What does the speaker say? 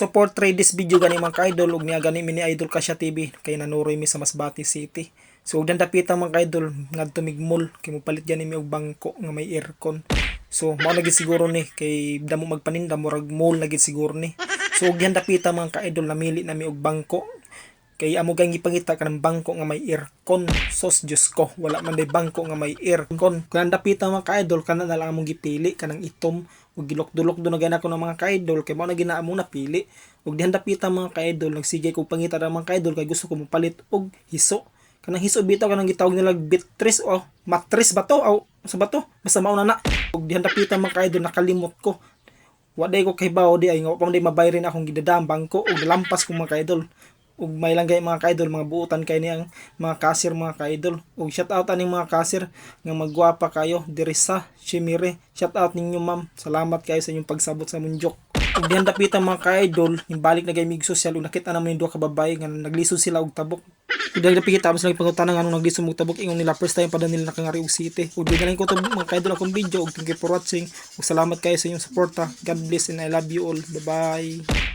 support trade this video gani mga ka-idol ug niya gani mini Idol Kasya TV kay nanuroy mi sa Masbate City. So ug dandapita mga ka-idol ngadto mig mall kay mopalit gani mi og bangko nga may aircon. So mao lagi siguro ni kay damo magpaninda murag mall lagi siguro ni. So ug dandapita mga ka-idol namili na mi og bangko kay amo kang gipangita kanang bangko nga may aircon. Sos Diyos ko, wala man day bangko nga may aircon. Kung dapita mga ka-idol kana na lang among gipili kanang itom ug gilok-dulok do na gana ko ng mga ka-idol kay mao na gina amo napili. Ug dihan dapita mga ka-idol nagsigay ko pangita ra mga ka-idol kay gusto ko mopalit og hiso. Kanang hiso bitaw kanang gitawag nila bitres o matris ba to o sa ba to basta mao na. Ug dihan dapita mga ka-idol nakalimot ko. Wa day ko kay bawo di ay nga pa day mabayrin akong gidadam bangko ug lampas ko mga ka-idol. Ug may lang gay mga ka-idol mga buutan kay niyang mga cashier mga ka-idol. Ug shout out aning mga cashier nga magwapa kayo diri sa Chimire. Shout out ninyo ma'am. Salamat kayo sa inyong pagsabot sa munjok. Ug dihan dapitan mga ka-idol, balik na gay mig social ug nakita naman yung duha ka babae nga naglisod sila og tabok. Ug dahil napikita mo sila pangutana nga nung naglisod og tabok ingon nila first time pa daw nila nakangari og city. Ug di ko to mga ka-idol akong video ug thank you for watching. Ug salamat kayo sa inyong suporta. God bless and I love you all. Bye bye.